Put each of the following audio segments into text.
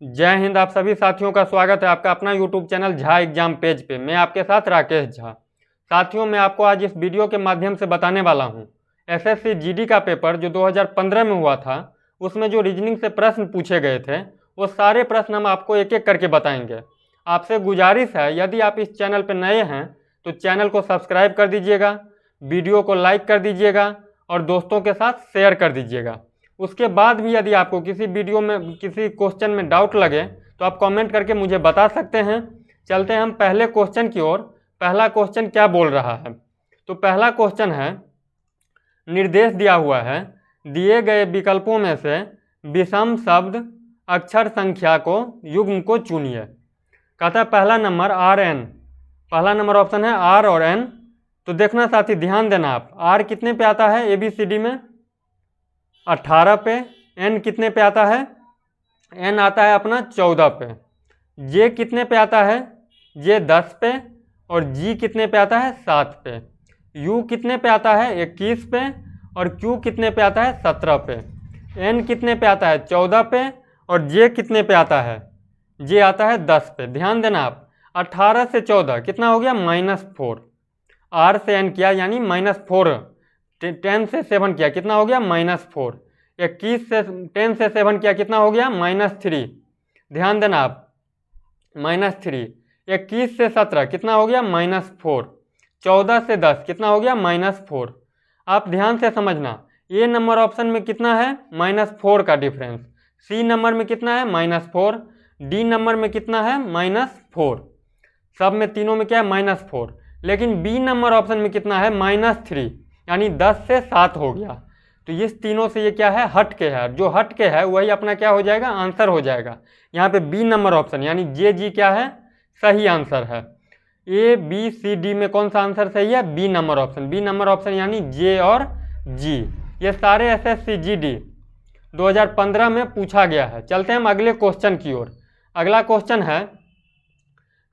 जय हिंद। आप सभी साथियों का स्वागत है आपका अपना YouTube channel Jha exam page पे। मैं आपके साथ राकेश झा। साथियों, मैं आपको आज इस वीडियो के माध्यम से बताने वाला हूँ एसएससी जीडी का पेपर जो 2015 में हुआ था, उसमें जो रीजनिंग से प्रश्न पूछे गए थे वो सारे प्रश्न हम आपको एक एक करके बताएंगे। आपसे गुजारिश है, यदि आप इस चैनल पर नए हैं तो चैनल को सब्सक्राइब कर दीजिएगा, वीडियो को लाइक कर दीजिएगा और दोस्तों के साथ शेयर कर दीजिएगा। उसके बाद भी यदि आपको किसी वीडियो में किसी क्वेश्चन में डाउट लगे तो आप कमेंट करके मुझे बता सकते हैं। चलते हैं हम पहले क्वेश्चन की ओर। पहला क्वेश्चन क्या बोल रहा है? तो पहला क्वेश्चन है, निर्देश दिया हुआ है, दिए गए विकल्पों में से विषम शब्द अक्षर संख्या को युग्म को चुनिए। कहता है पहला नंबर आर एन, पहला नंबर ऑप्शन है आर और एन। तो देखना साथी, ध्यान देना आप, आर कितने पे आता है ABCD में? 18 पे। एन कितने पे आता है? एन आता है अपना 14 पे। जे कितने पे आता है? जे 10 पे। और जी कितने पे आता है? 7 पे। यू कितने पे आता है? 21 पे। और क्यू कितने पे आता है? 17 पे। एन कितने पे आता है? 14 पे। और जे कितने पे आता है? जे आता है 10 पे। ध्यान देना आप, 18 से 14 कितना हो गया? -4। आर से एन किया यानी -4। 10 से 7 किया कितना हो गया? -4। 21 से 10 से 7 किया कितना हो गया? -3। ध्यान देना आप, -3। 21 से 17 कितना हो गया? -4। 14 से 10 कितना हो गया? -4। आप ध्यान से समझना, ए नंबर ऑप्शन में कितना है? -4 का डिफरेंस। सी नंबर में कितना है? -4। डी नंबर में कितना है? -4। सब में तीनों में क्या है? -4। लेकिन बी नंबर ऑप्शन में कितना है? -3, यानी 10 से 7 हो गया। तो इस तीनों से ये क्या है? हट के है। जो हट के है वही अपना क्या हो जाएगा? आंसर हो जाएगा। यहाँ पे बी नंबर ऑप्शन यानी जे जी क्या है? सही आंसर है। ABCD में कौन सा आंसर सही है? B number option. B number option यानी जे और जी। ये सारे SSC GD 2015 में पूछा गया है। चलते हैं हम अगले क्वेश्चन की ओर। अगला क्वेश्चन है,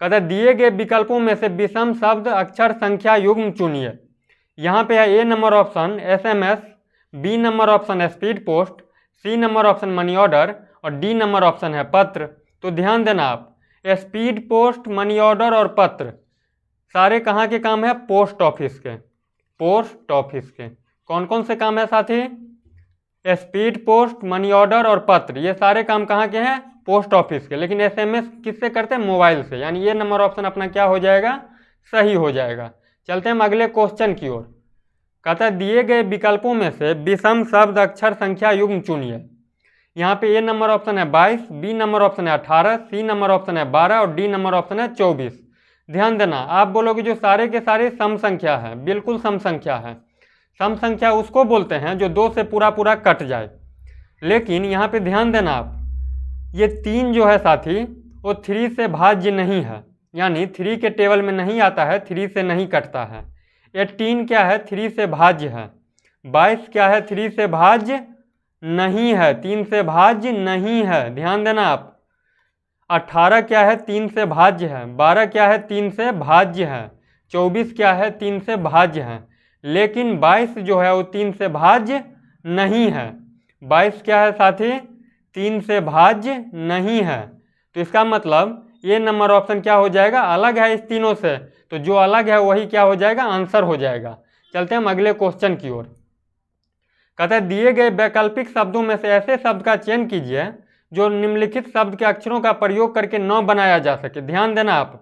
कहता है दिए गए विकल्पों में से विषम शब्द अक्षर संख्या युग्म चुनिए। यहाँ पे है A number option SMS, B number option speed post, C number option money order और डी नंबर ऑप्शन है पत्र। तो ध्यान देना आप, स्पीड पोस्ट, मनी ऑर्डर और पत्र सारे कहाँ के काम है? पोस्ट ऑफिस के। पोस्ट ऑफिस के कौन कौन से काम है साथी? स्पीड पोस्ट, मनी ऑर्डर और पत्र, ये सारे काम कहाँ के हैं? पोस्ट ऑफिस के। लेकिन SMS किससे करते हैं? मोबाइल से। यानी ये नंबर ऑप्शन अपना क्या हो जाएगा? सही हो जाएगा। चलते हैं हम अगले क्वेश्चन की ओर। कहता है दिए गए विकल्पों में से विषम शब्द अक्षर संख्या युग्म चुनिए। यहाँ पे ए नंबर ऑप्शन है 22, बी नंबर ऑप्शन है 18, सी नंबर ऑप्शन है 12 और डी नंबर ऑप्शन है 24। ध्यान देना, आप बोलोगे जो सारे के सारे सम संख्या है, बिल्कुल सम संख्या है। सम संख्या उसको बोलते हैं जो 2 से पूरा पूरा कट जाए। लेकिन यहाँ पे ध्यान देना आप, ये 3 जो है साथी वो 3 से भाज्य नहीं है, यानी 3 के टेबल में नहीं आता है, 3 से नहीं कटता है। 18 क्या है? 3 से भाज्य है। 22 क्या है? 3 से भाज्य नहीं है, 3 से भाज्य नहीं है। ध्यान देना आप, 18 क्या है? 3 से भाज्य है। 12 क्या है? 3 से भाज्य है। 24 क्या है? 3 से भाज्य है। लेकिन 22 जो है वो 3 से भाज्य नहीं है। 22 क्या है साथी? 3 से भाज्य नहीं है। तो इसका मतलब ये नंबर ऑप्शन क्या हो जाएगा? अलग है इस तीनों से। तो जो अलग है वही क्या हो जाएगा? आंसर हो जाएगा। चलते हैं हम अगले क्वेश्चन की ओर। कहता है दिए गए वैकल्पिक शब्दों में से ऐसे शब्द का चयन कीजिए जो निम्नलिखित शब्द के अक्षरों का प्रयोग करके न बनाया जा सके। ध्यान देना आप,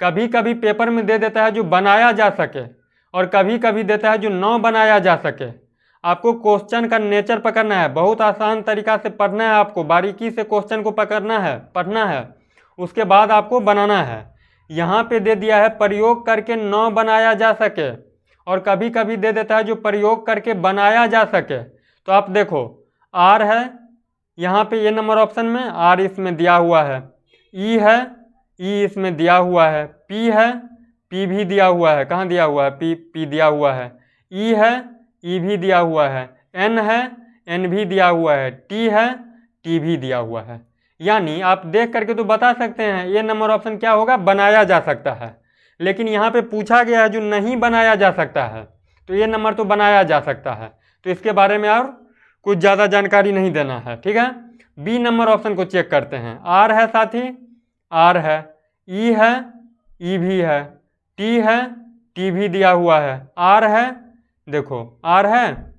कभी कभी पेपर में दे देता है जो बनाया जा सके और कभी कभी देता है जो न बनाया जा सके। आपको क्वेश्चन का नेचर पकड़ना है, बहुत आसान तरीका से पढ़ना है, आपको बारीकी से क्वेश्चन को पकड़ना है, पढ़ना है, उसके बाद आपको बनाना है। यहाँ पे दे दिया है प्रयोग करके न बनाया जा सके और कभी कभी दे देता है जो प्रयोग करके बनाया जा सके। तो आप देखो, आर है यहाँ पे ये नंबर ऑप्शन में, आर इसमें दिया हुआ है। ई है, ई इसमें दिया हुआ है। पी है, पी भी दिया हुआ है। कहाँ दिया हुआ है? पी दिया हुआ है। ई है, ई भी दिया हुआ है। एन है, एन भी दिया हुआ है। टी है, टी भी दिया हुआ है। यानी आप देख करके तो बता सकते हैं ये नंबर ऑप्शन क्या होगा? बनाया जा सकता है। लेकिन यहाँ पे पूछा गया है जो नहीं बनाया जा सकता है, तो ये नंबर तो बनाया जा सकता है। तो इसके बारे में और कुछ ज़्यादा जानकारी नहीं देना है, ठीक है। बी नंबर ऑप्शन को चेक करते हैं। आर है साथी, आर है, ई है, ई भी है, टी है, टी भी दिया हुआ है, आर है, देखो आर है,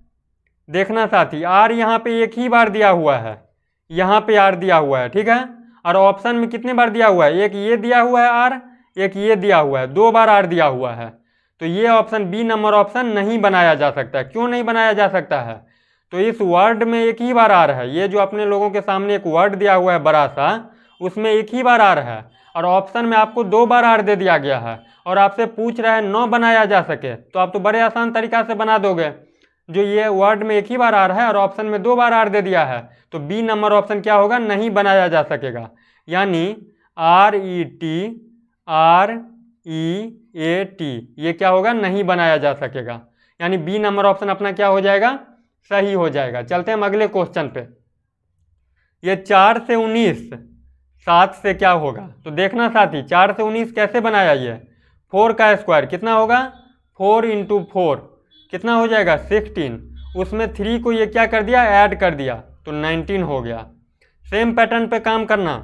देखना साथी आर यहाँ पे एक ही बार दिया हुआ है, यहाँ पे आर दिया हुआ है, ठीक है। और ऑप्शन में कितने बार दिया हुआ है, एक ये दिया हुआ है आर, एक ये दिया हुआ है, 2 बार आर दिया हुआ है। तो ये ऑप्शन बी नंबर ऑप्शन नहीं बनाया जा सकता है। क्यों नहीं बनाया जा सकता है? तो इस वर्ड में एक ही बार आर है, ये जो अपने लोगों के सामने एक वर्ड दिया हुआ है बड़ा सा, उसमें एक ही बार आर है, और ऑप्शन में आपको 2 बार आर दे दिया गया है, और आपसे पूछ रहा है 9 बनाया जा सके, तो आप तो बड़े आसान तरीका से बना दोगे। जो ये वर्ड में एक ही बार आर है और ऑप्शन में 2 बार आर दे दिया है, तो बी नंबर ऑप्शन क्या होगा, नहीं बनाया जा सकेगा। यानी आर ई ए टी ये क्या होगा, नहीं बनाया जा सकेगा। यानी बी नंबर ऑप्शन अपना क्या हो जाएगा, सही हो जाएगा। चलते हैं हम अगले क्वेश्चन पे। ये 4 से 19 7 से क्या होगा, तो देखना साथी 4 से 19 कैसे बनाया, ये 4 का स्क्वायर कितना होगा, 4 × 4 कितना हो जाएगा 16, उसमें 3 को ये क्या कर दिया, ऐड कर दिया, तो 19 हो गया। सेम पैटर्न पे काम करना,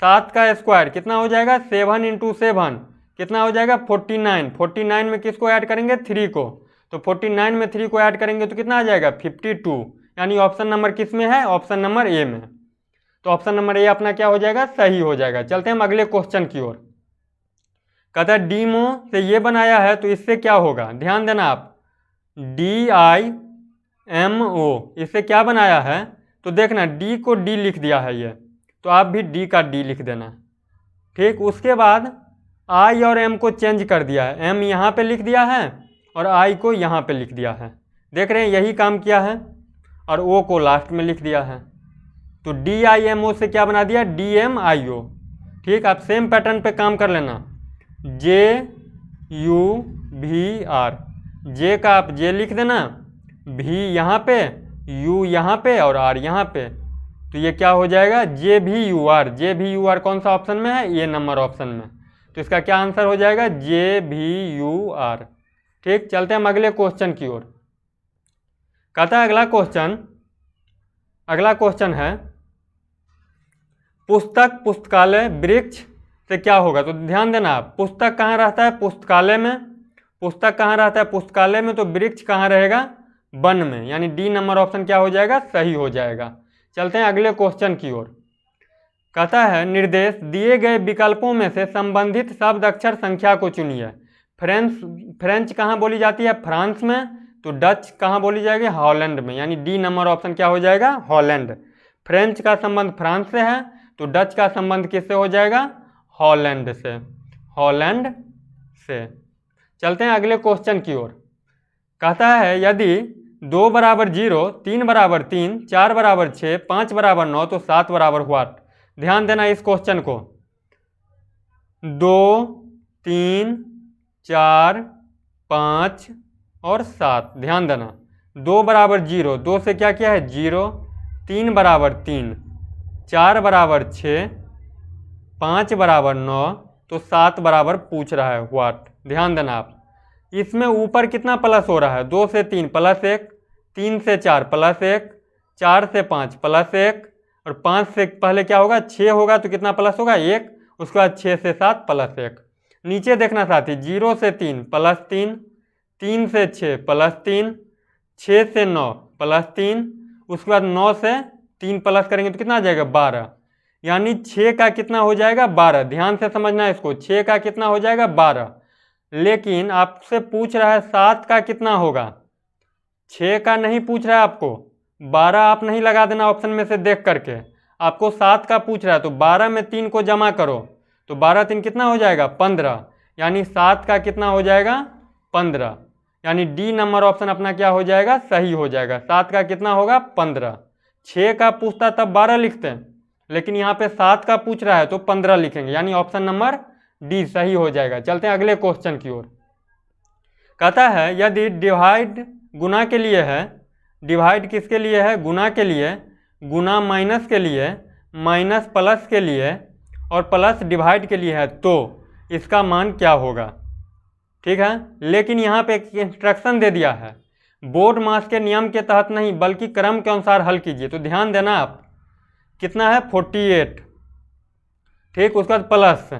7 का स्क्वायर कितना हो जाएगा, 7 × 7 कितना हो जाएगा 49, 49 में किसको ऐड करेंगे, 3 को, तो 49 में 3 को ऐड करेंगे तो कितना आ जाएगा 52। यानी ऑप्शन नंबर किस में है, ऑप्शन नंबर ए में। तो ऑप्शन नंबर ए अपना क्या हो जाएगा, सही हो जाएगा। चलते हैं हम अगले क्वेश्चन की ओर। कहता है डीमो से ये बनाया है, तो इससे क्या होगा, ध्यान देना आप, DIMO इससे क्या बनाया है, तो देखना डी को डी लिख दिया है ये, तो आप भी डी का डी लिख देना, ठीक। उसके बाद आई और एम को चेंज कर दिया है, एम यहाँ पे लिख दिया है और आई को यहाँ पे लिख दिया है, देख रहे हैं यही काम किया है, और ओ को लास्ट में लिख दिया है, तो DIMO से क्या बना दिया, DMIO, ठीक। आप सेम पैटर्न पे काम कर लेना, JUVR, जे का आप जे लिख देना, भी यहाँ पे, यू यहाँ पे और आर यहाँ पे, तो ये क्या हो जाएगा JVUR। JVUR कौन सा ऑप्शन में है, ये नंबर ऑप्शन में, तो इसका क्या आंसर हो जाएगा JVUR, ठीक। चलते हैं हम अगले क्वेश्चन की ओर। कहता है अगला क्वेश्चन है पुस्तक पुस्तकालय वृक्ष से क्या होगा, तो ध्यान देना आप, पुस्तक कहाँ रहता है, पुस्तकालय में, पुस्तक कहाँ रहता है, पुस्तकालय में, तो वृक्ष कहाँ रहेगा, वन में। यानी डी नंबर ऑप्शन क्या हो जाएगा, सही हो जाएगा। चलते हैं अगले क्वेश्चन की ओर। कहता है निर्देश दिए गए विकल्पों में से संबंधित शब्द अक्षर संख्या को चुनिए। फ्रेंच कहाँ बोली जाती है, फ्रांस में, तो डच कहाँ बोली जाएगी, हॉलैंड में। यानी डी नंबर ऑप्शन क्या हो जाएगा, हॉलैंड। फ्रेंच का संबंध फ्रांस से है, तो डच का संबंध किससे हो जाएगा, हॉलैंड से, हॉलैंड से। चलते हैं अगले क्वेश्चन की ओर। कहता है यदि 2 = 0, 3 = 3, 4 = 6, 5 = 9, तो 7 = व्हाट। ध्यान देना इस क्वेश्चन को, 2, 3, 4, 5 और 7, ध्यान देना। 2 = 0, 2 से क्या किया है 0, 3 = 3, 4 = 6, 5 = 9, तो 7 = पूछ रहा है व्हाट। ध्यान देना आप, इसमें ऊपर कितना प्लस हो रहा है, 2 से 3 +1, 3 से 4 +1, 4 से 5 +1, और 5 से पहले क्या होगा 6 होगा, तो कितना प्लस होगा 1, उसके बाद 6 से 7 +1। नीचे देखना साथी, 0 से 3 +3, 3 से 6 +3, 6 से 9 +3, उसके बाद 9 से 3 प्लस करेंगे तो कितना आ जाएगा 12। यानी 6 का कितना हो जाएगा 12। ध्यान से समझना इसको, 6 का कितना हो जाएगा 12। लेकिन आपसे पूछ रहा है 7 का कितना होगा, 6 का नहीं पूछ रहा है आपको, 12 आप नहीं लगा देना ऑप्शन में से देख करके, आपको 7 का पूछ रहा है, तो 12 में 3 को जमा करो, तो 12 3 कितना हो जाएगा 15। यानी 7 का कितना हो जाएगा 15। यानी डी नंबर ऑप्शन अपना क्या हो जाएगा, सही हो जाएगा। 7 का कितना होगा 15। 6 का पूछता तब 12 लिखते हैं, लेकिन यहाँ पे 7 का पूछ रहा है तो 15 लिखेंगे। यानी ऑप्शन नंबर डी सही हो जाएगा। चलते हैं अगले क्वेश्चन की ओर। कहता है यदि डिवाइड गुना के लिए है, डिवाइड किसके लिए है, गुना के लिए, गुना माइनस के लिए, माइनस प्लस के लिए, और प्लस डिवाइड के लिए है, तो इसका मान क्या होगा। ठीक है, लेकिन यहाँ पे एक इंस्ट्रक्शन दे दिया है, बोर्ड मास के नियम के तहत नहीं बल्कि क्रम के अनुसार हल कीजिए। तो ध्यान देना आप, कितना है 48, ठीक। उसके बाद प्लस,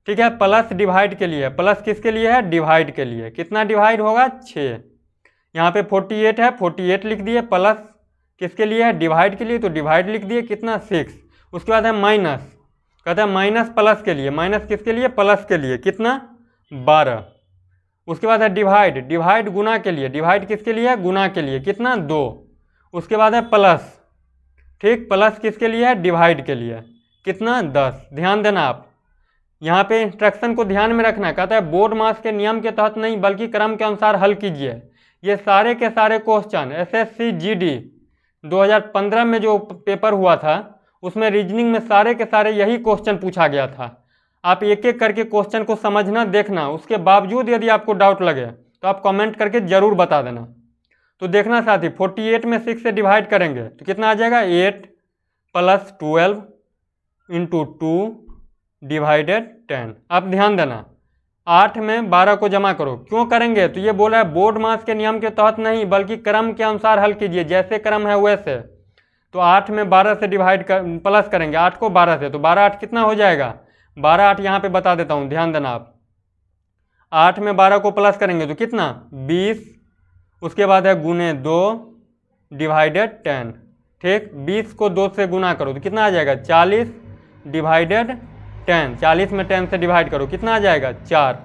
ठीक है, प्लस डिवाइड के लिए, प्लस किसके लिए है, डिवाइड के लिए, कितना डिवाइड होगा 6। यहाँ पे 48 है, 48 लिख दिए, प्लस किसके लिए है, डिवाइड के लिए, तो डिवाइड लिख दिए, कितना 6। उसके बाद है माइनस, कहता है माइनस प्लस के लिए, माइनस किसके लिए, प्लस के लिए, कितना 12। उसके बाद है डिवाइड, डिवाइड गुना के लिए, डिवाइड किसके लिए है, गुना के लिए, कितना 2। उसके बाद है प्लस, ठीक, प्लस किसके लिए है, डिवाइड के लिए, कितना 10। ध्यान देना आप यहाँ पे इंस्ट्रक्शन को ध्यान में रखना। कहता है बोर्ड मास के नियम के तहत नहीं बल्कि क्रम के अनुसार हल कीजिए। ये सारे के सारे क्वेश्चन एसएससी जीडी 2015 में जो पेपर हुआ था उसमें रीजनिंग में सारे के सारे यही क्वेश्चन पूछा गया था। आप एक एक करके क्वेश्चन को समझना, देखना, उसके बावजूद यदि आपको डाउट लगे तो आप कमेंट करके ज़रूर बता देना। तो देखना साथी, 48 में 6 से डिवाइड करेंगे तो कितना आ जाएगा, 8 प्लस 12 इंटू 2 डिवाइडेड 10। अब ध्यान देना, 8 में 12 को जमा करो। क्यों करेंगे, तो ये बोला है बोर्ड मास के नियम के तहत नहीं बल्कि क्रम के अनुसार हल कीजिए, जैसे क्रम है वैसे। तो 8 में 12 से प्लस करेंगे 8 को 12 से, तो 12 8 कितना हो जाएगा, 12 8 यहाँ पे बता देता हूँ, ध्यान देना आप। 8 में 12 को प्लस करेंगे तो कितना 20। उसके बाद है गुने 2 डिवाइडेड 10, ठीक। 20 को 2 से गुना करो तो कितना आ जाएगा 40 डिवाइडेड 10। 40 में 10 से डिवाइड करो कितना आ जाएगा 4।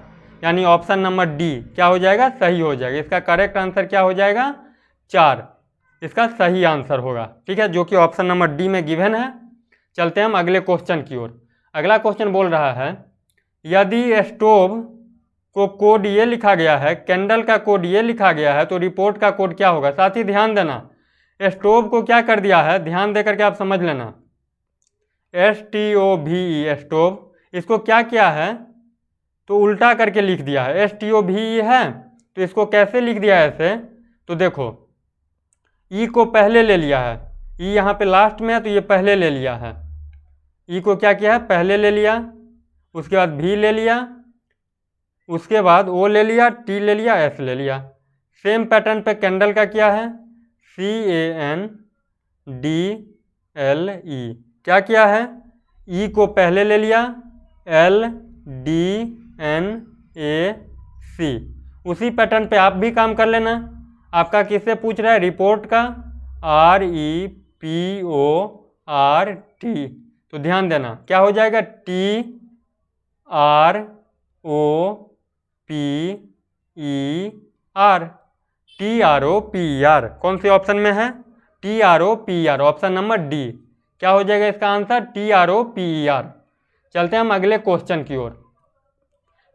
यानी ऑप्शन नंबर डी क्या हो जाएगा, सही हो जाएगा। इसका करेक्ट आंसर क्या हो जाएगा, 4 इसका सही आंसर होगा, ठीक है, जो कि ऑप्शन नंबर डी में गिवन है। चलते हैं हम अगले क्वेश्चन की ओर। अगला क्वेश्चन बोल रहा है यदि स्टोव को कोड ये लिखा गया है, कैंडल का कोड ये लिखा गया है, तो रिपोर्ट का कोड क्या होगा। साथ ही ध्यान देना, स्टोव को क्या कर दिया है, ध्यान दे करके आप समझ लेना, STOVE स्टोव, इसको क्या किया है तो उल्टा करके लिख दिया है। STOVE है तो इसको कैसे लिख दिया है ऐसे, तो देखो ई को पहले ले लिया है, ई यहाँ पे लास्ट में है तो ये पहले ले लिया है, ई को क्या किया है पहले ले लिया, उसके बाद भी ले लिया, उसके बाद ओ ले लिया, टी ले लिया, एस ले लिया। सेम पैटर्न पे कैंडल का क्या है, CANDLE, क्या किया है, ई को पहले ले लिया, LDNAC। उसी पैटर्न पे आप भी काम कर लेना। आपका किससे पूछ रहा है, रिपोर्ट का, REPORT। तो ध्यान देना क्या हो जाएगा, TROPER। कौन से ऑप्शन में है, TROPER, ऑप्शन नंबर डी। क्या हो जाएगा इसका आंसर, TROPER। चलते हैं हम अगले क्वेश्चन की ओर।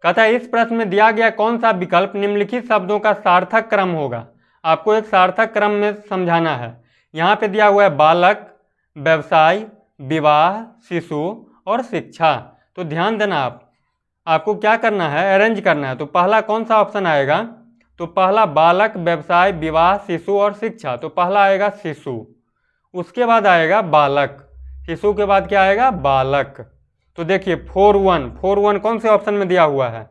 कहता है इस प्रश्न में दिया गया कौन सा विकल्प निम्नलिखित शब्दों का सार्थक क्रम होगा। आपको एक सार्थक क्रम में समझाना है। यहाँ पे दिया हुआ है बालक, व्यवसाय, विवाह, शिशु और शिक्षा। तो ध्यान देना आपको क्या करना है, अरेंज करना है। तो पहला कौन सा ऑप्शन आएगा, तो पहला बालक, व्यवसाय, विवाह, शिशु और शिक्षा। तो पहला आएगा शिशु, उसके बाद आएगा बालक, शिशु के बाद क्या आएगा, बालक। तो देखिए 4-1 कौन से ऑप्शन में दिया हुआ है,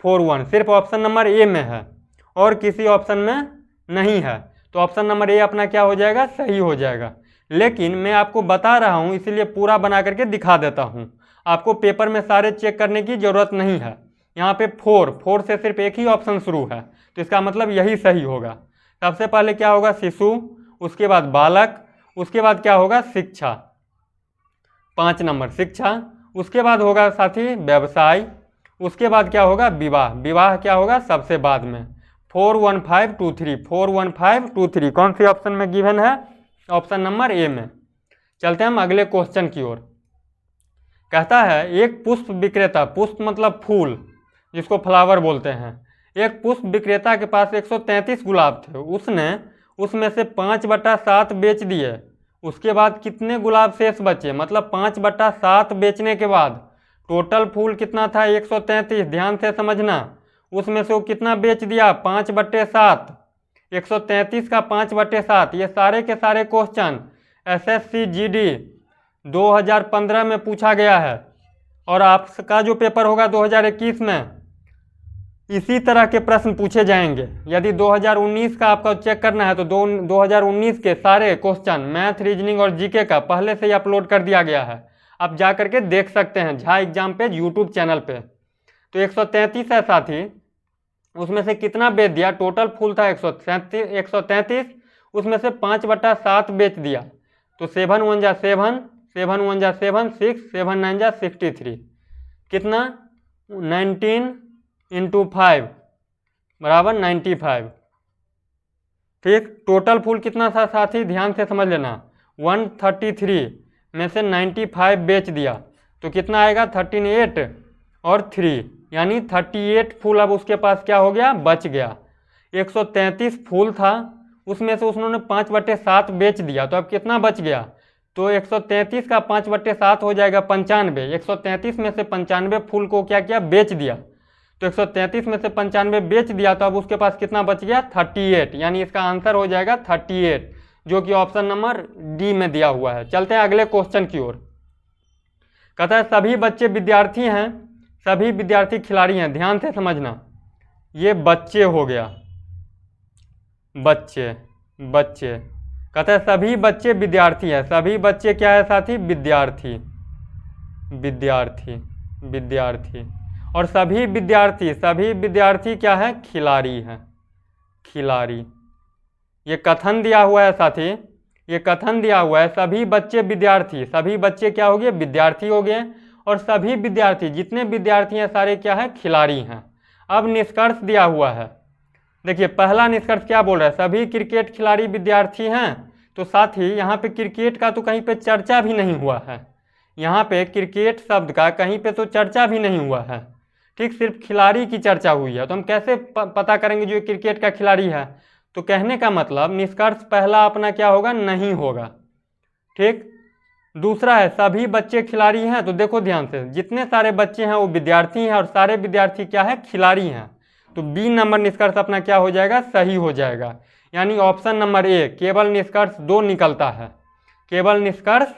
4-1 सिर्फ ऑप्शन नंबर ए में है और किसी ऑप्शन में नहीं है। तो ऑप्शन नंबर ए अपना क्या हो जाएगा, सही हो जाएगा। लेकिन मैं आपको बता रहा हूँ इसलिए पूरा बना करके दिखा देता हूँ, आपको पेपर में सारे चेक करने की ज़रूरत नहीं है। यहाँ पे 4 से सिर्फ एक ही ऑप्शन शुरू है तो इसका मतलब यही सही होगा। सबसे पहले क्या होगा, शिशु, उसके बाद बालक, उसके बाद क्या होगा, शिक्षा, 5 नंबर शिक्षा, उसके बाद होगा साथी व्यवसाय, उसके बाद क्या होगा, विवाह, विवाह क्या होगा सबसे बाद में। 4-1-5-2-3 कौन सी ऑप्शन में गिवन है, ऑप्शन नंबर ए में। चलते हैं हम अगले क्वेश्चन की ओर। कहता है एक पुष्प विक्रेता, पुष्प मतलब फूल जिसको फ्लावर बोलते हैं, एक पुष्प विक्रेता के पास 133 गुलाब थे, उसने उसमें से 5/7 बेच दिए। उसके बाद कितने गुलाब शेष बचे, मतलब 5/7 बेचने के बाद टोटल फूल कितना था 133। ध्यान से समझना, उसमें से वो कितना बेच दिया 5/7, 133 का 5/7। ये सारे के सारे क्वेश्चन SSC GD 2015 में पूछा गया है और आपका जो पेपर होगा 2021 में इसी तरह के प्रश्न पूछे जाएंगे। यदि 2019 का आपका चेक करना है तो 2019 के सारे क्वेश्चन मैथ, रीजनिंग और जीके का पहले से ही अपलोड कर दिया गया है, आप जा करके देख सकते हैं Jha exam page YouTube channel पे। तो 133 है साथी, उसमें से कितना बेच दिया? टोटल फुल था 133, उसमें से 5/7 बेच दिया। तो 7 1 जा 7, 7 1 जा 7, 6, 7 9 जा 63, कितना? 19 × 5 बराबर 95। ठीक, टोटल फुल कितना था साथी? ध्यान से समझ लेना, 133 में से 95 बेच दिया तो कितना आएगा? 13 और 3 यानी 38 फूल अब उसके पास क्या हो गया? बच गया। 133 फूल था, उसमें से उन्होंने 5/7 बेच दिया, तो अब कितना बच गया? तो 133 का 5/7 हो जाएगा 95। 133 में से 95 फूल को क्या किया? बेच दिया। तो 133 में से 95 बेच दिया, तो अब उसके पास कितना बच गया? 38, यानी इसका आंसर हो जाएगा 38, जो कि ऑप्शन नंबर डी में दिया हुआ है। चलते हैं अगले क्वेश्चन की ओर। कहता है सभी बच्चे विद्यार्थी हैं, सभी विद्यार्थी खिलाड़ी हैं। ध्यान से समझना, ये बच्चे हो गया, बच्चे बच्चे। कहता है सभी बच्चे विद्यार्थी हैं, सभी बच्चे क्या है साथी? विद्यार्थी विद्यार्थी विद्यार्थी। और सभी विद्यार्थी क्या है? खिलाड़ी हैं, खिलाड़ी। ये कथन दिया हुआ है साथी, ये कथन दिया हुआ है सभी बच्चे विद्यार्थी, सभी बच्चे क्या हो गए? विद्यार्थी हो गए। और सभी विद्यार्थी, जितने विद्यार्थी हैं सारे क्या है? खिलाड़ी हैं। अब निष्कर्ष दिया हुआ है, देखिए पहला निष्कर्ष क्या बोल रहा है? सभी क्रिकेट खिलाड़ी विद्यार्थी हैं। तो साथ ही यहाँ पे क्रिकेट का तो कहीं पे चर्चा भी नहीं हुआ है, यहाँ पे क्रिकेट शब्द का कहीं पे तो चर्चा भी नहीं हुआ है। ठीक, सिर्फ खिलाड़ी की चर्चा हुई है। तो हम कैसे पता करेंगे जो क्रिकेट का खिलाड़ी है? तो कहने का मतलब निष्कर्ष पहला अपना क्या होगा? नहीं होगा। ठीक, दूसरा है सभी बच्चे खिलाड़ी हैं। तो देखो ध्यान से, जितने सारे बच्चे हैं वो विद्यार्थी हैं और सारे विद्यार्थी क्या है? खिलाड़ी हैं। तो बी नंबर निष्कर्ष अपना क्या हो जाएगा? सही हो जाएगा। यानी ऑप्शन नंबर ए केवल निष्कर्ष 2 निकलता है, केवल निष्कर्ष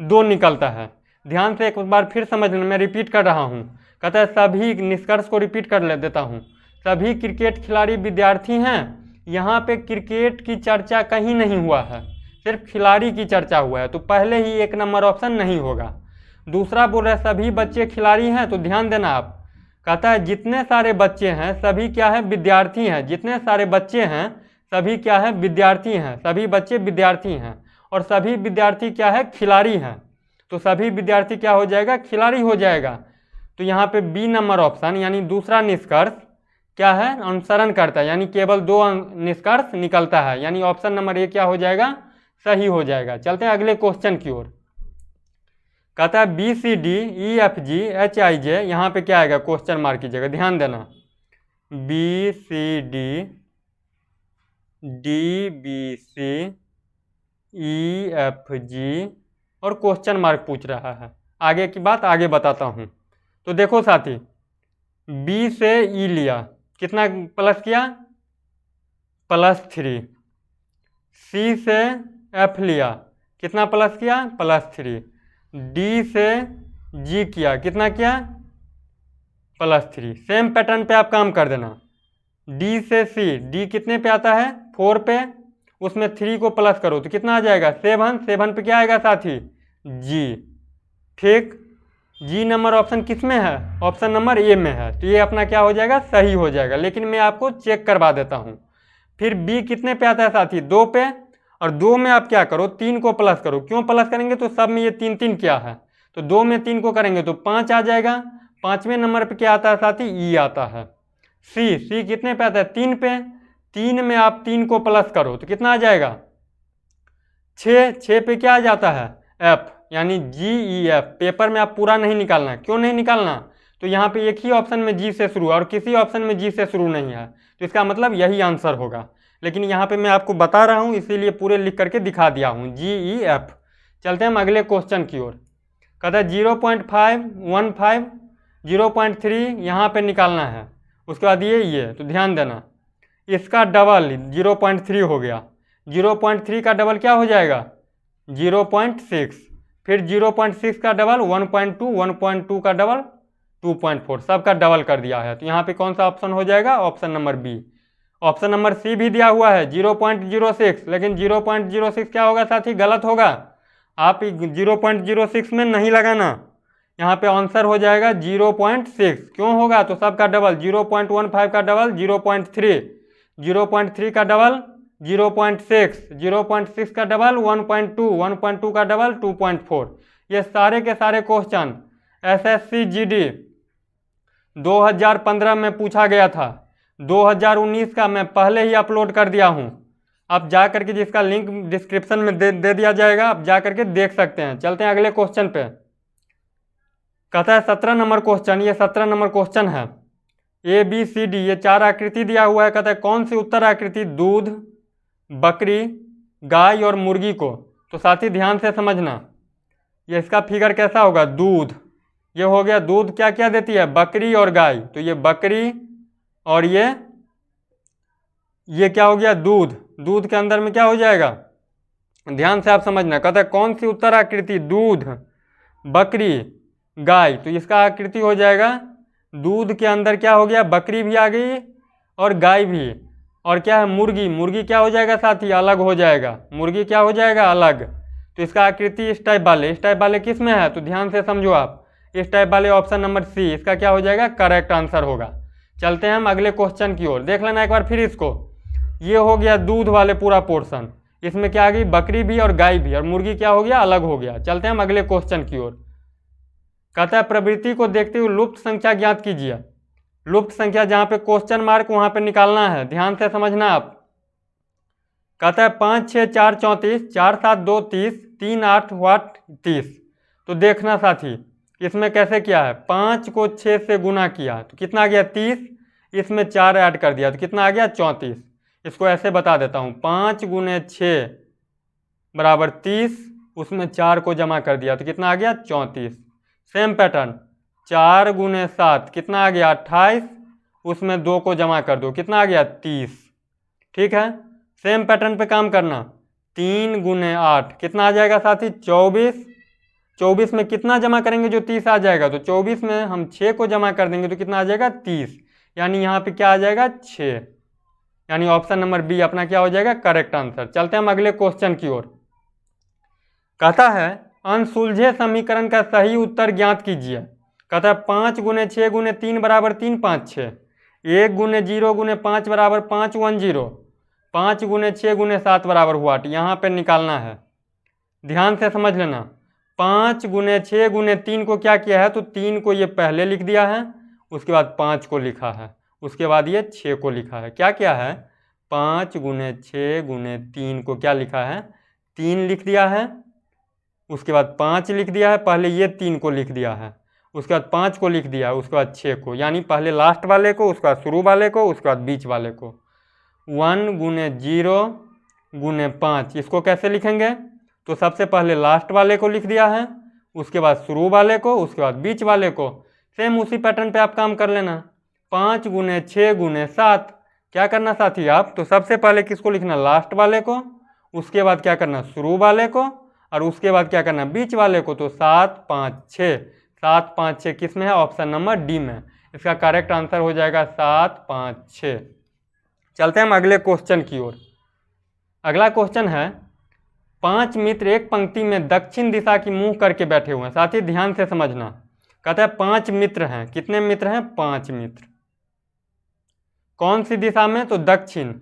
2 निकलता है। ध्यान से एक बार फिर समझ लेना, मैं रिपीट कर रहा हूँ। कहता है सभी, निष्कर्ष को रिपीट कर देता हूँ, सभी क्रिकेट खिलाड़ी विद्यार्थी हैं। यहाँ पे क्रिकेट की चर्चा कहीं नहीं हुआ है, सिर्फ खिलाड़ी की चर्चा हुआ है, तो पहले ही 1 नंबर ऑप्शन नहीं होगा। दूसरा बोल रहा है सभी बच्चे खिलाड़ी हैं, तो ध्यान देना आप, कहता है जितने सारे बच्चे हैं सभी क्या है? विद्यार्थी हैं। जितने सारे बच्चे हैं सभी क्या है? विद्यार्थी हैं। सभी बच्चे विद्यार्थी हैं और सभी विद्यार्थी क्या है? खिलाड़ी हैं। तो सभी विद्यार्थी क्या हो जाएगा? खिलाड़ी हो जाएगा। तो यहाँ पे बी नंबर ऑप्शन यानी दूसरा निष्कर्ष क्या है? अनुसरण करता है, यानी केवल 2 निष्कर्ष निकलता है, यानी ऑप्शन नंबर ए क्या हो जाएगा? सही हो जाएगा। चलते हैं अगले क्वेश्चन की ओर। कहता है BCD EFG HIJ, यहाँ पे क्या आएगा? क्वेश्चन मार्क की जगह, ध्यान देना। BCD DBC EFG और क्वेश्चन मार्क पूछ रहा है। आगे की बात आगे बताता हूँ। तो देखो साथी, B से E लिया, कितना प्लस किया? +3। C से F लिया, कितना प्लस किया? +3। D से G किया, कितना किया? +3। सेम पैटर्न पे आप काम कर देना। D से C, D कितने पे आता है? 4 पे, उसमें 3 को प्लस करो तो कितना आ जाएगा? 7। 7 पे क्या आएगा साथी? G। ठीक, G नंबर ऑप्शन किस में है? ऑप्शन नंबर ए में है। तो ये अपना क्या हो जाएगा? सही हो जाएगा। लेकिन मैं आपको चेक करवा देता हूँ। फिर B कितने पे आता है साथी? 2 पे, और 2 में आप क्या करो? 3 को प्लस करो। क्यों प्लस करेंगे? तो सब में ये 3 क्या है, तो 2 में 3 को करेंगे तो 5 आ जाएगा। 5वें नंबर पे क्या आता है साथी? ई आता है। C कितने पे आता है? 3 पे, 3 में आप 3 को प्लस करो तो कितना आ जाएगा? 6। 6 पे क्या आ जाता है? F, यानी GEF। पेपर में आप पूरा नहीं निकालना। क्यों नहीं निकालना? तो यहाँ पे एक ही ऑप्शन में G से शुरू है और किसी ऑप्शन में G से शुरू नहीं है, तो इसका मतलब यही आंसर होगा। लेकिन यहाँ पे मैं आपको बता रहा हूँ इसीलिए पूरे लिख करके दिखा दिया हूँ, GEF। चलते हैं हम अगले क्वेश्चन की ओर। कहता है 0.5 15 0.3 यहाँ पे निकालना है। उसके बाद ये तो ध्यान देना, इसका डबल 0.3 हो गया। 0.3 का डबल क्या हो जाएगा? 0.6। फिर 0.6 का डबल 1.2, 1.2 का डबल 2.4, सबका डबल कर दिया है। तो यहाँ पे कौन सा ऑप्शन हो जाएगा? Option number B. Option number C भी दिया हुआ है 0.06, लेकिन 0.06 क्या होगा साथी? गलत होगा। आप 0.06 में नहीं लगाना, यहाँ पे आंसर हो जाएगा 0.6। क्यों होगा? तो सबका डबल, 0.15 का डबल 0.3, 0.3 का डबल 0.6, 0.6 का डबल 1.2, 1.2 का डबल 2.4। ये सारे के सारे क्वेश्चन एसएससी जीडी 2015 में पूछा गया था। 2019 का मैं पहले ही अपलोड कर दिया हूँ। आप जा करके, जिसका लिंक डिस्क्रिप्शन में दे दिया जाएगा, आप जा करके देख सकते हैं। चलते हैं अगले क्वेश्चन पे। कहता है 17 नंबर क्वेश्चन, ये 17 नंबर क्वेश्चन है। ए बी सी डी ये 4 आकृति दिया हुआ है। कहता है कौन सी उत्तर आकृति दूध, बकरी, गाय और मुर्गी को, तो साथी ध्यान से समझना, ये इसका फिगर कैसा होगा? दूध, ये हो गया दूध, क्या क्या देती है? बकरी और गाय। तो ये बकरी और ये क्या हो गया? दूध। दूध के अंदर में क्या हो जाएगा? ध्यान से आप समझना। कहता है कौन सी उत्तर आकृति दूध, बकरी, गाय, तो इसका आकृति हो जाएगा दूध के अंदर क्या हो गया? बकरी भी आ गई और गाय भी, और क्या है? मुर्गी। मुर्गी क्या हो जाएगा साथी? अलग हो जाएगा। मुर्गी क्या हो जाएगा? अलग। तो इसका आकृति इस टाइप वाले किस में है? तो ध्यान से समझो आप, इस टाइप वाले ऑप्शन नंबर सी इसका क्या हो जाएगा? करेक्ट आंसर होगा। चलते हैं हम अगले क्वेश्चन की ओर। देख लेना एक बार फिर इसको। ये हो गया दूध वाले पूरा पोर्शन, इसमें क्या आ गई? बकरी भी और गाय भी, और मुर्गी क्या हो गया? अलग हो गया। चलते हैं हम अगले क्वेश्चन की ओर। कहता है प्रवृत्ति को देखते हुए लुप्त संख्या ज्ञात कीजिए। लुप्त संख्या जहाँ पे क्वेश्चन मार्क वहाँ पे निकालना है, ध्यान से समझना आप। कहता है 5 6 4 34, 4 7 2 30, 3 8 वाट 30। तो देखना साथी इसमें कैसे किया है? 5 को 6 से गुना किया तो कितना आ गया? 30। इसमें 4 ऐड कर दिया तो कितना आ गया? 34। इसको ऐसे बता देता हूँ, 5 गुने 6 बराबर 30, उसमें 4 को जमा कर दिया तो कितना आ गया? 34। सेम पैटर्न 4 गुने 7 कितना आ गया? 28, उसमें 2 को जमा कर दो, कितना आ गया? 30। ठीक है, सेम पैटर्न पे काम करना। 3 गुने 8 कितना आ जाएगा साथी? 24। 24 में कितना जमा करेंगे जो 30 आ जाएगा? तो 24 में हम 6 को जमा कर देंगे तो कितना आ जाएगा? 30। यानी यहाँ पे क्या आ जाएगा? 6। यानी ऑप्शन नंबर बी अपना क्या हो जाएगा? Correct answer. चलते हैं हम अगले क्वेश्चन की ओर। कहता है अनसुलझे समीकरण का सही उत्तर ज्ञात कीजिए। कहता है 5 गुने 6 गुने 3 बराबर 3 5 6, 1 गुने 0 गुने 5 बराबर 5 1 0, 5 गुने 6 गुने 7 बराबर हुआ। यहाँ पे निकालना है, ध्यान से समझ लेना। 5 गुने 6 गुने 3 को क्या किया है? तो 3 को ये पहले लिख दिया है, उसके बाद 5 को लिखा है, उसके बाद ये 6 को लिखा है। क्या क्या है? 5 गुने 6 गुने 3 को क्या लिखा है? 3 लिख दिया है, उसके बाद 5 लिख दिया है, पहले ये 3 को लिख दिया है, उसके बाद 5 को लिख दिया है, उसके बाद 6 को, यानी पहले लास्ट वाले को, उसके बाद शुरू वाले को, उसके बाद बीच वाले को। 1 गुने 0 गुने 5 इसको कैसे लिखेंगे? तो सबसे पहले लास्ट वाले को लिख दिया है, उसके बाद शुरू वाले को, उसके बाद बीच वाले को। सेम उसी पैटर्न पे आप काम कर लेना। 5 गुने 6 गुने 7 क्या करना साथी आप? तो सबसे पहले किसको लिखना? लास्ट वाले को, उसके बाद क्या करना? शुरू वाले को, और उसके बाद क्या करना? बीच वाले को। तो 7 5 6, 7 5 6 किस में है? ऑप्शन नंबर डी में। इसका करेक्ट आंसर हो जाएगा 7 5 6। चलते हैं हम अगले क्वेश्चन की ओर। अगला क्वेश्चन है 5 मित्र एक पंक्ति में दक्षिण दिशा की मुंह करके बैठे हुए हैं। साथी ध्यान से समझना। कहता है 5 मित्र हैं। कितने मित्र हैं? 5 मित्र। कौन सी दिशा में? तो दक्षिण।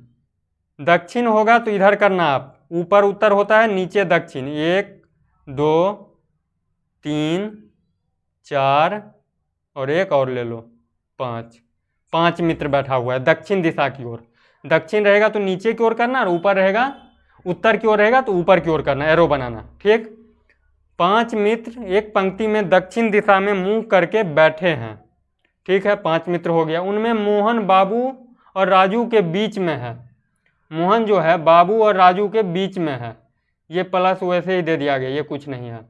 दक्षिण होगा तो इधर करना आप, ऊपर उत्तर होता है, नीचे दक्षिण। 1 2 3 4 और एक और ले लो 5। 5 मित्र बैठा हुआ है दक्षिण दिशा की ओर। दक्षिण रहेगा तो नीचे की ओर करना, और ऊपर रहेगा, उत्तर की ओर रहेगा तो ऊपर की ओर करना, एरो बनाना। ठीक, 5 मित्र एक पंक्ति में दक्षिण दिशा में मुंह करके बैठे हैं। ठीक है, 5 मित्र हो गया। उनमें मोहन बाबू और राजू के बीच में है। मोहन जो है बाबू और राजू के बीच में है। ये प्लस वैसे ही दे दिया गया, ये कुछ नहीं है।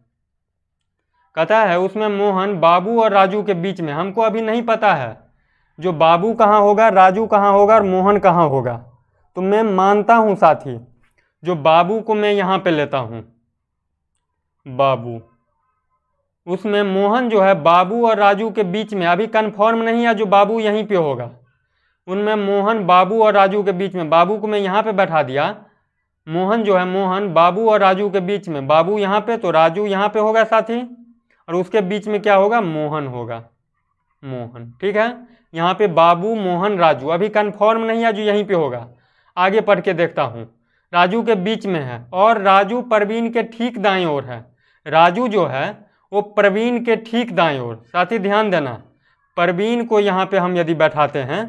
कहता है उसमें मोहन बाबू और राजू के बीच में। हमको अभी नहीं पता है जो बाबू कहाँ होगा, राजू कहाँ होगा और मोहन कहाँ होगा। तो मैं मानता हूँ साथी, जो बाबू को मैं यहाँ पे लेता हूँ, बाबू, उसमें मोहन जो है बाबू और राजू के बीच में, अभी कन्फर्म नहीं है जो बाबू यहीं पे होगा, उनमें मोहन बाबू और राजू के बीच में, बाबू को मैं यहाँ पे बैठा दिया, मोहन जो है मोहन बाबू और राजू के बीच में, बाबू यहाँ पे तो राजू यहाँ पे होगा साथी, और उसके बीच में क्या होगा, मोहन होगा, मोहन। ठीक है, यहाँ पे बाबू मोहन राजू, अभी कन्फर्म नहीं है जो यहीं पे होगा, आगे पढ़ के देखता हूँ। राजू के बीच में है और राजू प्रवीण के ठीक दाएं ओर है, राजू जो है वो प्रवीण के ठीक दाएं ओर, साथी ध्यान देना, प्रवीण को यहाँ पे हम यदि बैठाते हैं,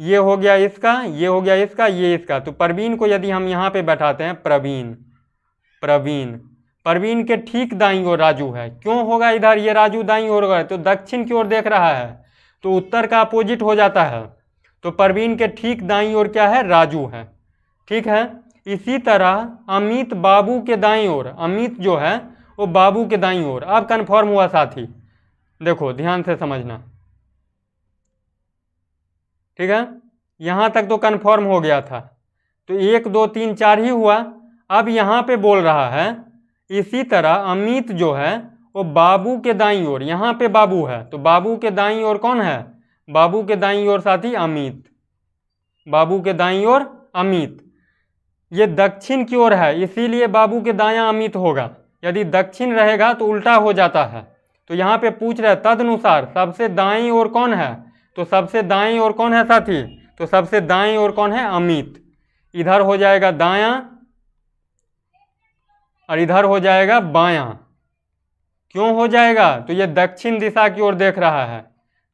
ये हो गया इसका, ये हो गया इसका, ये इसका, तो प्रवीण को यदि हम यहाँ पे बैठाते हैं, प्रवीण, प्रवीण, प्रवीण के ठीक दाईं ओर राजू है। क्यों होगा इधर, ये राजू दाईं ओर होगा तो दक्षिण की ओर देख रहा है, तो उत्तर का अपोजिट हो जाता है, तो प्रवीण के ठीक दाईं ओर क्या है, राजू है। ठीक है, इसी तरह अमित बाबू के दाईं ओर, अमित जो है वो बाबू के दाईं ओर, अब कन्फर्म हुआ साथी, देखो ध्यान से समझना। ठीक है, यहाँ तक तो कन्फर्म हो गया था, तो 1 2 3 4 ही हुआ। अब यहाँ पे बोल रहा है इसी तरह अमित जो है वो बाबू के दाईं ओर, यहाँ पे बाबू है तो बाबू के दाईं ओर कौन है, बाबू के दाईं ओर साथी अमित, बाबू के दाईं ओर अमित, ये दक्षिण की ओर है इसीलिए बाबू के दायां अमित होगा, यदि दक्षिण रहेगा तो उल्टा हो जाता है। तो यहाँ पे पूछ रहे तदनुसार सबसे दाईं ओर कौन है, तो सबसे दाईं ओर कौन है साथी, तो सबसे दाईं ओर कौन है, अमित, इधर हो जाएगा दायां और इधर हो जाएगा बायां। क्यों हो जाएगा, तो ये दक्षिण दिशा की ओर देख रहा है,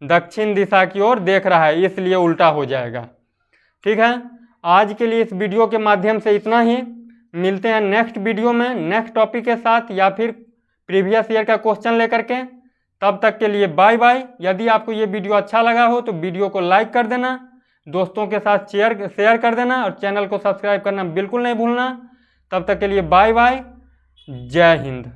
दक्षिण दिशा की ओर देख रहा है इसलिए उल्टा हो जाएगा। ठीक है, आज के लिए इस वीडियो के माध्यम से इतना ही, मिलते हैं नेक्स्ट वीडियो में नेक्स्ट टॉपिक के साथ या फिर प्रीवियस ईयर का क्वेश्चन लेकर के। तब तक के लिए बाय बाय। यदि आपको ये वीडियो अच्छा लगा हो तो वीडियो को लाइक कर देना, दोस्तों के साथ शेयर कर देना और चैनल को सब्सक्राइब करना बिल्कुल नहीं भूलना। तब तक के लिए बाय बाय, जय हिंद।